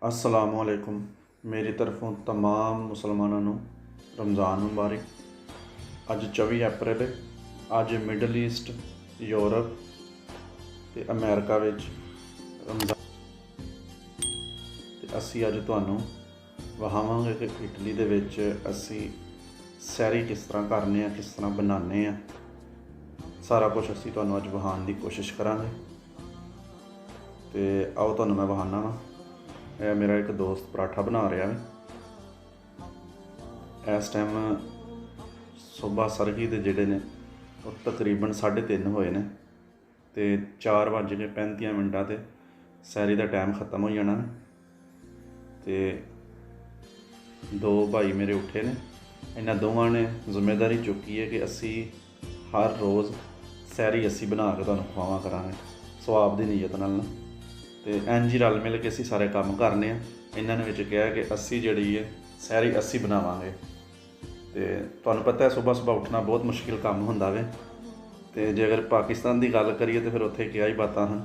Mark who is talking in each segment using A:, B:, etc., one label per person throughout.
A: अस्सलामुअलैकुम। मेरी तरफों तमाम मुसलमानों ਨੂੰ रमज़ान मुबारक। ਅੱਜ 24 अप्रैल है। ਅੱਜ मिडल ईस्ट यूरोप ਤੇ ਅਮਰੀਕਾ ਵਿੱਚ ਰਮਜ਼ਾਨ ਤੇ ਅਸੀਂ ਅੱਜ ਤੁਹਾਨੂੰ ਵਿਖਾਵਾਂਗੇ ਕਿ ਇਟਲੀ ਦੇ ਵਿੱਚ ਅਸੀਂ ਸੈਰੀ ਕਿਸ ਤਰ੍ਹਾਂ ਕਰਨੇ ਆ, ਕਿਸ ਤਰ੍ਹਾਂ ਬਣਾਉਂਦੇ ਆ। ਸਾਰਾ ਕੁਝ ਅਸੀਂ ਤੁਹਾਨੂੰ ਅੱਜ ਵਿਖਾਉਣ ਦੀ ਕੋਸ਼ਿਸ਼ ਕਰਾਂਗੇ ਤੇ ਆਓ ਤੁਹਾਨੂੰ ਮੈਂ ਵਿਖਾਉਣਾ ਵਾ। ਇਹ ਮੇਰਾ ਇੱਕ ਦੋਸਤ ਪਰਾਠਾ ਬਣਾ ਰਿਹਾ ਹੈ। ਇਸ ਟਾਈਮ ਸੁਬਹ ਸਰਗੀ ਦੇ ਜਿਹੜੇ ਨੇ ਉਹ ਤਕਰੀਬਨ 3:30 ਹੋਏ ਨੇ ਤੇ 4:35 ਤੇ ਸੈਰੀ ਦਾ ਟਾਈਮ ਖਤਮ ਹੋ ਜਾਣਾ ਤੇ ਦੋ ਭਾਈ ਮੇਰੇ ਉੱਠੇ ਨੇ। ਇਹਨਾਂ ਦੋਵਾਂ ਨੇ ਜ਼ਿੰਮੇਵਾਰੀ ਚੁੱਕੀ ਹੈ ਕਿ ਅਸੀਂ ਹਰ ਰੋਜ਼ ਸੈਰੀ ਅਸੀਂ ਬਣਾ ਕੇ ਤੁਹਾਨੂੰ ਖਵਾਵਾਂ ਕਰਾਂਗੇ ਸਵਾਬ ਦੀ ਨੀਅਤ ਨਾਲ ਤੇ ਇੰਝ ਹੀ ਰਲ ਮਿਲ ਕੇ ਅਸੀਂ ਸਾਰੇ ਕੰਮ ਕਰਨੇ ਆ। ਇਹਨਾਂ ਨੇ ਵਿੱਚ ਕਿਹਾ ਕਿ ਅਸੀਂ ਜਿਹੜੀ ਹੈ ਸੈਰੀ ਅਸੀਂ ਬਣਾਵਾਂਗੇ ਤੇ ਤੁਹਾਨੂੰ ਪਤਾ ਹੈ ਸੁਬਹ ਉੱਠਣਾ ਬਹੁਤ ਮੁਸ਼ਕਿਲ ਕੰਮ ਹੁੰਦਾ ਵੇ ਤੇ ਜੇ ਅਗਰ ਪਾਕਿਸਤਾਨ ਦੀ ਗੱਲ ਕਰੀਏ ਤਾਂ ਫਿਰ ਉੱਥੇ ਕਿਹਾ ਹੀ ਬਾਤਾਂ ਹਨ।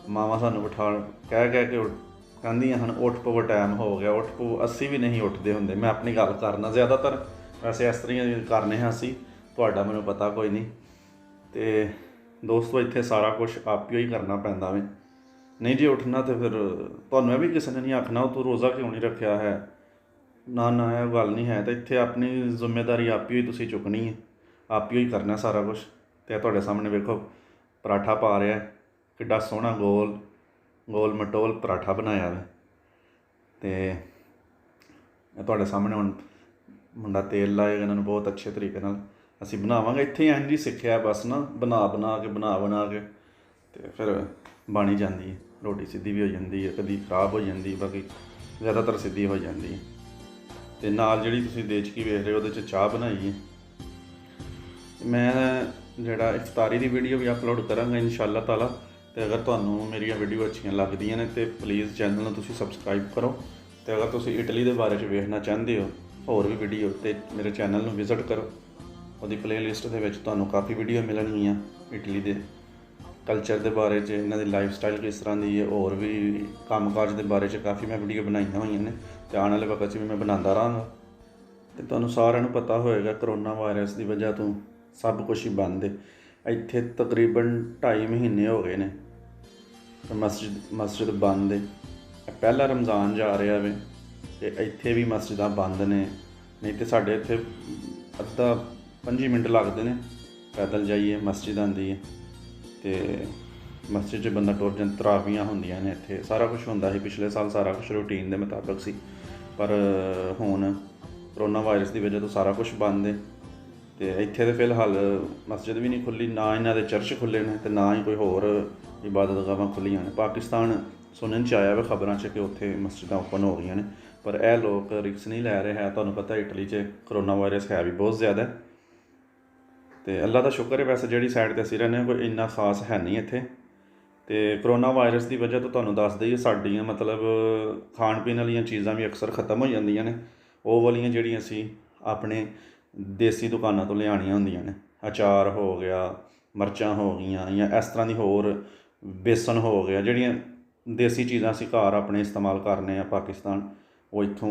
A: ਮਾਵਾਂ ਸਾਨੂੰ ਬਿਠਾ ਕਹਿ ਕੇ ਕਹਿੰਦੀਆਂ ਹਨ ਉੱਠ ਪਵੋ, ਟਾਈਮ ਹੋ ਗਿਆ, ਉੱਠ ਪਵੋ। ਅਸੀਂ ਵੀ ਨਹੀਂ ਉੱਠਦੇ ਹੁੰਦੇ। ਮੈਂ ਆਪਣੀ ਗੱਲ ਕਰਨਾ ਜ਼ਿਆਦਾਤਰ ਵੈਸੇ ਇਸ ਤਰ੍ਹਾਂ ਹੀ ਕਰਨੇ ਹਾਂ ਅਸੀਂ, ਤੁਹਾਡਾ ਮੈਨੂੰ ਪਤਾ ਕੋਈ ਨਹੀਂ। ਤੇ ਦੋਸਤੋ ਇੱਥੇ ਸਾਰਾ ਕੁਛ ਆਪ ਹੀ ਕਰਨਾ ਪੈਂਦਾ ਵੇ। ਨਹੀਂ ਜੇ ਉੱਠਣਾ ਤਾਂ ਫਿਰ ਤੁਹਾਨੂੰ ਇਹ ਵੀ ਕਿਸੇ ਨੇ ਨਹੀਂ ਆਖਣਾ ਉਹ ਤੂੰ ਰੋਜ਼ਾ ਕਿਉਂ ਨਹੀਂ ਰੱਖਿਆ ਹੈ। ਨਾ ਨਾ ਇਹ ਗੱਲ ਨਹੀਂ ਹੈ। ਤਾਂ ਇੱਥੇ ਆਪਣੀ ਜ਼ਿੰਮੇਵਾਰੀ ਆਪ ਹੀ ਤੁਸੀਂ ਚੁੱਕਣੀ ਹੈ, ਆਪ ਹੀ ਕਰਨਾ ਸਾਰਾ ਕੁਛ। ਅਤੇ ਤੁਹਾਡੇ ਸਾਹਮਣੇ ਵੇਖੋ ਪਰਾਠਾ ਪਾ ਰਿਹਾ, ਕਿੱਡਾ ਸੋਹਣਾ ਗੋਲ ਮਟੋਲ ਪਰਾਠਾ ਬਣਾਇਆ ਵਾ। ਅਤੇ ਇਹ ਤੁਹਾਡੇ ਸਾਹਮਣੇ ਹੁਣ ਮੁੰਡਾ ਤੇਲ ਲਾਏਗਾ ਇਹਨਾਂ ਨੂੰ ਬਹੁਤ ਅੱਛੇ ਤਰੀਕੇ ਨਾਲ ਅਸੀਂ ਬਣਾਵਾਂਗੇ। ਇੱਥੇ ਹੀ ਇੰਝ ਹੀ ਸਿੱਖਿਆ ਬਸ ਨਾ, ਬਣਾ ਕੇ ਅਤੇ ਫਿਰ ਬਣ ਹੀ ਜਾਂਦੀ ਹੈ। ਰੋਟੀ ਸਿੱਧੀ ਵੀ ਹੋ ਜਾਂਦੀ ਹੈ, ਕਦੀ ਖਰਾਬ ਹੋ ਜਾਂਦੀ, ਬਾਕੀ ਜ਼ਿਆਦਾਤਰ ਸਿੱਧੀ ਹੋ ਜਾਂਦੀ ਹੈ। ਅਤੇ ਨਾਲ ਜਿਹੜੀ ਤੁਸੀਂ ਦੇਚਕੀ ਵੇਖ ਰਹੇ ਹੋ ਉਹਦੇ 'ਚ ਚਾਹ ਬਣਾਈ ਹੈ। ਮੈਂ ਜਿਹੜਾ ਇਫਤਾਰੀ ਦੀ ਵੀਡੀਓ ਵੀ ਅਪਲੋਡ ਕਰਾਂਗਾ ਇਨਸ਼ਾਅੱਲਾ ਤਾਲਾ। ਅਤੇ ਅਗਰ ਤੁਹਾਨੂੰ ਮੇਰੀਆਂ ਵੀਡੀਓ ਅੱਛੀਆਂ ਲੱਗਦੀਆਂ ਨੇ ਤਾਂ ਪਲੀਜ਼ ਚੈਨਲ ਨੂੰ ਤੁਸੀਂ ਸਬਸਕ੍ਰਾਈਬ ਕਰੋ। ਅਤੇ ਅਗਰ ਤੁਸੀਂ ਇਟਲੀ ਦੇ ਬਾਰੇ 'ਚ ਵੇਖਣਾ ਚਾਹੁੰਦੇ ਹੋ ਹੋਰ ਵੀ ਵੀਡੀਓ ਤਾਂ ਮੇਰੇ ਚੈਨਲ ਨੂੰ ਵਿਜ਼ਿਟ ਕਰੋ। ਉਹਦੀ ਪਲੇਲਿਸਟ ਦੇ ਵਿੱਚ ਤੁਹਾਨੂੰ ਕਾਫੀ ਵੀਡੀਓ ਮਿਲਣਗੀਆਂ ਇਟਲੀ ਦੇ ਕਲਚਰ ਦੇ ਬਾਰੇ 'ਚ, ਇਹਨਾਂ ਦੀ ਲਾਈਫ ਸਟਾਈਲ ਕਿਸ ਤਰ੍ਹਾਂ ਦੀ ਹੈ, ਹੋਰ ਵੀ ਕੰਮਕਾਜ ਦੇ ਬਾਰੇ 'ਚ ਕਾਫੀ ਮੈਂ ਵੀਡੀਓ ਬਣਾਈਆਂ ਹੋਈਆਂ ਨੇ ਅਤੇ ਆਉਣ ਵਾਲੇ ਵਕਤ 'ਚ ਵੀ ਮੈਂ ਬਣਾਉਂਦਾ ਰਹਾਂਗਾ। ਅਤੇ ਤੁਹਾਨੂੰ ਸਾਰਿਆਂ ਨੂੰ ਪਤਾ ਹੋਏਗਾ ਕਰੋਨਾ ਵਾਇਰਸ ਦੀ ਵਜ੍ਹਾ ਤੋਂ ਸਭ ਕੁਛ ਹੀ ਬੰਦ ਹੈ। ਇੱਥੇ ਤਕਰੀਬਨ 2.5 ਮਹੀਨੇ ਹੋ ਗਏ ਨੇ ਮਸਜਿਦ ਬੰਦ ਹੈ। ਪਹਿਲਾ ਰਮਜ਼ਾਨ ਜਾ ਰਿਹਾ ਵੇ ਅਤੇ ਇੱਥੇ ਵੀ ਮਸਜਿਦਾਂ ਬੰਦ ਨੇ। ਨਹੀਂ ਤਾਂ ਸਾਡੇ ਇੱਥੇ 5 ਮਿੰਟ ਲੱਗਦੇ ਨੇ ਪੈਦਲ ਜਾਈਏ ਮਸਜਿਦ ਆਉਂਦੀ ਹੈ ਅਤੇ ਮਸਜਿਦ 'ਚ ਬੰਦਾ ਟੁਰ ਜਾਂਦਾ। ਤਰਾਵੀਆਂ ਹੁੰਦੀਆਂ ਨੇ ਇੱਥੇ, ਸਾਰਾ ਕੁਛ ਹੁੰਦਾ ਸੀ ਪਿਛਲੇ ਸਾਲ, ਸਾਰਾ ਕੁਛ ਰੂਟੀਨ ਦੇ ਮੁਤਾਬਕ ਸੀ। ਪਰ ਹੁਣ ਕਰੋਨਾ ਵਾਇਰਸ ਦੀ ਵਜ੍ਹਾ ਤੋਂ ਸਾਰਾ ਕੁਛ ਬੰਦ ਹੈ ਅਤੇ ਇੱਥੇ ਤਾਂ ਫਿਲਹਾਲ ਮਸਜਿਦ ਵੀ ਨਹੀਂ ਖੁੱਲ੍ਹੀ, ਨਾ ਇਹਨਾਂ ਦੇ ਚਰਚ ਖੁੱਲ੍ਹੇ ਨੇ ਅਤੇ ਨਾ ਹੀ ਕੋਈ ਹੋਰ ਇਬਾਦਤਗਾਹਾਂ ਖੁੱਲ੍ਹੀਆਂ ਨੇ। ਪਾਕਿਸਤਾਨ ਸੁਣਨ 'ਚ ਆਇਆ ਵਾ ਖਬਰਾਂ 'ਚ ਕਿ ਉੱਥੇ ਮਸਜਿਦਾਂ ਓਪਨ ਹੋ ਗਈਆਂ ਨੇ, ਪਰ ਇਹ ਲੋਕ ਰਿਸਕ ਨਹੀਂ ਲੈ ਰਹੇ ਹੈ। ਤੁਹਾਨੂੰ ਪਤਾ ਇਟਲੀ 'ਚ ਕਰੋਨਾ ਵਾਇਰਸ ਹੈ ਵੀ ਬਹੁਤ ਜ਼ਿਆਦਾ ਅਤੇ ਅੱਲਾ ਦਾ ਸ਼ੁਕਰ ਹੈ ਵੈਸੇ ਜਿਹੜੀ ਸਾਈਡ 'ਤੇ ਅਸੀਂ ਰਹਿੰਦੇ ਹਾਂ ਕੋਈ ਇੰਨਾ ਖਾਸ ਹੈ ਨਹੀਂ ਇੱਥੇ। ਅਤੇ ਕਰੋਨਾ ਵਾਇਰਸ ਦੀ ਵਜ੍ਹਾ ਤੋਂ ਤੁਹਾਨੂੰ ਦੱਸ ਦਈਏ ਸਾਡੀਆਂ ਮਤਲਬ ਖਾਣ ਪੀਣ ਵਾਲੀਆਂ ਚੀਜ਼ਾਂ ਵੀ ਅਕਸਰ ਖ਼ਤਮ ਹੋ ਜਾਂਦੀਆਂ ਨੇ। ਉਹ ਵਾਲੀਆਂ ਜਿਹੜੀਆਂ ਅਸੀਂ ਆਪਣੇ ਦੇਸੀ ਦੁਕਾਨਾਂ ਤੋਂ ਲਿਆਉਣੀਆਂ ਹੁੰਦੀਆਂ ਨੇ, ਅਚਾਰ ਹੋ ਗਿਆ, ਮਿਰਚਾਂ ਹੋ ਗਈਆਂ ਜਾਂ ਇਸ ਤਰ੍ਹਾਂ ਦੀ ਹੋਰ, ਬੇਸਣ ਹੋ ਗਿਆ, ਜਿਹੜੀਆਂ ਦੇਸੀ ਚੀਜ਼ਾਂ ਅਸੀਂ ਘਰ ਆਪਣੇ ਇਸਤੇਮਾਲ ਕਰਨੇ ਆ ਪਾਕਿਸਤਾਨ, ਉਹ ਇੱਥੋਂ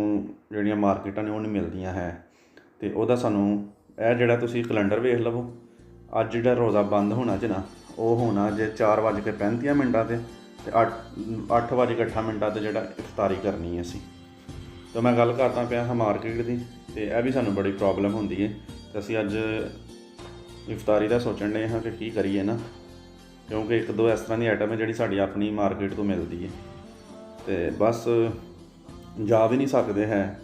A: ਜਿਹੜੀਆਂ ਮਾਰਕੀਟਾਂ ਨੇ ਉਹ ਨਹੀਂ ਮਿਲਦੀਆਂ ਹੈ। ਅਤੇ ਉਹਦਾ ਸਾਨੂੰ ਇਹ ਜਿਹੜਾ ਤੁਸੀਂ ਕੈਲੰਡਰ ਵੇਖ ਲਵੋ, ਅੱਜ ਜਿਹੜਾ ਰੋਜ਼ਾ ਬੰਦ ਹੋਣਾ ਜੇ ਨਾ ਉਹ ਹੋਣਾ ਜੇ 4:35 'ਤੇ ਅਤੇ 8:08 'ਤੇ ਜਿਹੜਾ ਇਫਤਾਰੀ ਕਰਨੀ ਹੈ ਅਸੀਂ। ਤਾਂ ਮੈਂ ਗੱਲ ਕਰਦਾ ਪਿਆ ਹਾਂ ਮਾਰਕੀਟ ਦੀ ਅਤੇ ਇਹ ਵੀ ਸਾਨੂੰ ਬੜੀ ਪ੍ਰੋਬਲਮ ਹੁੰਦੀ ਹੈ। ਅਤੇ ਅਸੀਂ ਅੱਜ ਇਫਤਾਰੀ ਦਾ ਸੋਚਣ ਡਏ ਹਾਂ ਕਿ ਕੀ ਕਰੀਏ ਨਾ, ਕਿਉਂਕਿ ਇੱਕ ਦੋ ਇਸ ਤਰ੍ਹਾਂ ਦੀ ਆਈਟਮ ਹੈ ਜਿਹੜੀ ਸਾਡੀ ਆਪਣੀ ਮਾਰਕੀਟ ਤੋਂ ਮਿਲਦੀ ਹੈ ਅਤੇ ਬਸ ਜਾ ਵੀ ਨਹੀਂ ਸਕਦੇ ਹੈ।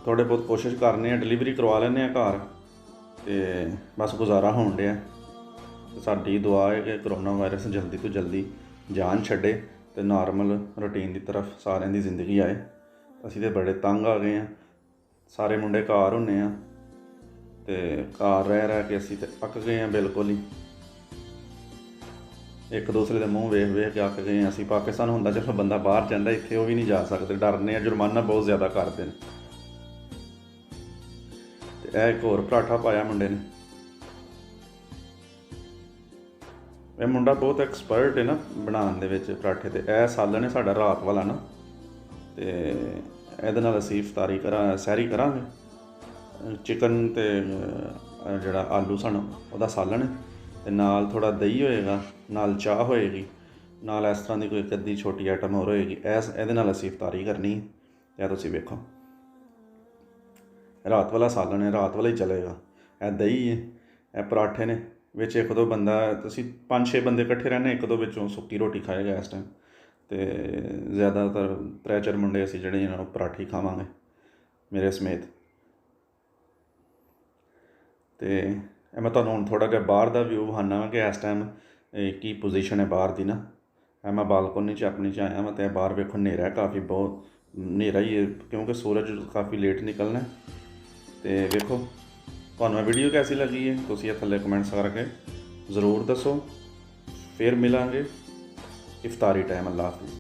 A: ਥੋੜ੍ਹੇ ਬਹੁਤ ਕੋਸ਼ਿਸ਼ ਕਰਨੇ ਆ, ਡਿਲੀਵਰੀ ਕਰਵਾ ਲੈਂਦੇ ਹਾਂ ਘਰ ਅਤੇ ਬਸ ਗੁਜ਼ਾਰਾ ਹੋਣ ਡਿਆ। ਸਾਡੀ ਦੁਆ ਹੈ ਕਿ ਕਰੋਨਾ ਵਾਇਰਸ ਜਲਦੀ ਤੋਂ ਜਲਦੀ ਜਾਨ ਛੱਡੇ ਅਤੇ ਨਾਰਮਲ ਰੂਟੀਨ ਦੀ ਤਰਫ ਸਾਰਿਆਂ ਦੀ ਜ਼ਿੰਦਗੀ ਆਏ। ਅਸੀਂ ਤਾਂ ਬੜੇ ਤੰਗ ਆ ਗਏ ਹਾਂ, ਸਾਰੇ ਮੁੰਡੇ ਘਰ ਹੁੰਦੇ ਹਾਂ ਅਤੇ ਘਰ ਰਹਿ ਕੇ ਅਸੀਂ ਤਾਂ ਅੱਕ ਗਏ ਹਾਂ ਬਿਲਕੁਲ ਹੀ। ਇੱਕ ਦੂਸਰੇ ਦੇ ਮੂੰਹ ਵੇਖ ਕੇ ਅੱਕ ਗਏ ਹਾਂ ਅਸੀਂ। ਪਾਕਿਸਤਾਨ ਹੁੰਦਾ ਚਲੋ ਬੰਦਾ ਬਾਹਰ ਜਾਂਦਾ, ਇੱਥੇ ਉਹ ਵੀ ਨਹੀਂ ਜਾ ਸਕਦੇ, ਡਰਦੇ ਆ, ਜੁਰਮਾਨਾ ਬਹੁਤ ਜ਼ਿਆਦਾ ਕਰਦੇ ਨੇ। ਅਤੇ ਇਹ ਇੱਕ ਹੋਰ ਪਰਾਠਾ ਪਾਇਆ ਮੁੰਡੇ ਨੇ। ਇਹ ਮੁੰਡਾ ਬਹੁਤ ਐਕਸਪਰਟ ਹੈ ਨਾ ਬਣਾਉਣ ਦੇ ਵਿੱਚ ਪਰਾਠੇ। ਅਤੇ ਇਹ ਸਾਲਣ ਹੈ ਸਾਡਾ ਰਾਤ ਵਾਲਾ ਨਾ, ਤੇ ਇਹਦੇ ਨਾਲ ਅਸੀਂ ਇਫਤਾਰੀ ਸਹਿਰੀ ਕਰਾਂਗੇ। ਚਿਕਨ ਤੇ ਜਿਹੜਾ ਆਲੂ ਸਨ ਉਹਦਾ ਸਾਲਣ, ਤੇ ਨਾਲ ਥੋੜ੍ਹਾ ਦਹੀਂ ਹੋਏਗਾ, ਨਾਲ ਚਾਹ ਹੋਏਗੀ, ਨਾਲ ਇਸ ਤਰ੍ਹਾਂ ਦੀ ਕੋਈ ਇੱਕ ਅੱਧੀ ਛੋਟੀ ਆਈਟਮ ਹੋਰ ਹੋਏਗੀ। ਇਹਦੇ ਨਾਲ ਅਸੀਂ ਇਫਤਾਰੀ ਕਰਨੀ ਹੈ। ਇਹ ਤੁਸੀਂ ਵੇਖੋ, ਰਾਤ ਵਾਲਾ ਸਾਲਣ ਹੈ, ਰਾਤ ਵਾਲਾ ਹੀ ਚਲੇਗਾ। ਇਹ ਦਹੀਂ ਹੈ, ਇਹ ਪਰਾਠੇ ਨੇ, ਵਿੱਚ ਇੱਕ ਦੋ ਬੰਦਾ, ਤੁਸੀਂ 5-6 ਬੰਦੇ ਇਕੱਠੇ ਰਹਿੰਦੇ, ਇੱਕ ਦੋ ਵਿੱਚੋਂ ਸੁੱਕੀ ਰੋਟੀ ਖਾਏਗਾ ਇਸ ਟਾਈਮ। ਅਤੇ ਜ਼ਿਆਦਾਤਰ 3-4 ਮੁੰਡੇ ਅਸੀਂ ਜਿਹੜੇ ਇਹਨਾਂ ਨੂੰ ਪਰਾਠੇ ਖਾਵਾਂਗੇ ਮੇਰੇ ਸਮੇਤ। ਅਤੇ ਇਹ ਮੈਂ ਤੁਹਾਨੂੰ ਹੁਣ ਥੋੜ੍ਹਾ ਜਿਹਾ ਬਾਹਰ ਦਾ ਵਿਊ ਵਿਖਾਉਂਦਾ ਵਾਂ ਕਿ ਇਸ ਟਾਈਮ ਕੀ ਪੋਜੀਸ਼ਨ ਹੈ ਬਾਹਰ ਦੀ ਨਾ। ਇਹ ਮੈਂ ਬਾਲਕੋਨੀ 'ਚ ਆਪਣੀ 'ਚ ਆਇਆ ਵਾਂ, ਅਤੇ ਬਾਹਰ ਵੇਖੋ ਹਨੇਰਾ ਕਾਫੀ, ਬਹੁਤ ਹਨੇਰਾ ਹੀ ਹੈ ਕਿਉਂਕਿ ਸੂਰਜ ਕਾਫੀ ਲੇਟ ਨਿਕਲਣਾ। ਅਤੇ ਵੇਖੋ, ਤੁਹਾਨੂੰ ਇਹ ਵੀਡੀਓ ਕੈਸੀ ਲੱਗੀ ਹੈ ਤੁਸੀਂ ਇਹ ਥੱਲੇ ਕਮੈਂਟਸ ਕਰਕੇ ਜ਼ਰੂਰ ਦੱਸੋ। ਫਿਰ ਮਿਲਾਂਗੇ ਇਫਤਾਰੀ ਟਾਈਮ। ਅੱਲਾ ਹਾਫਿਜ਼।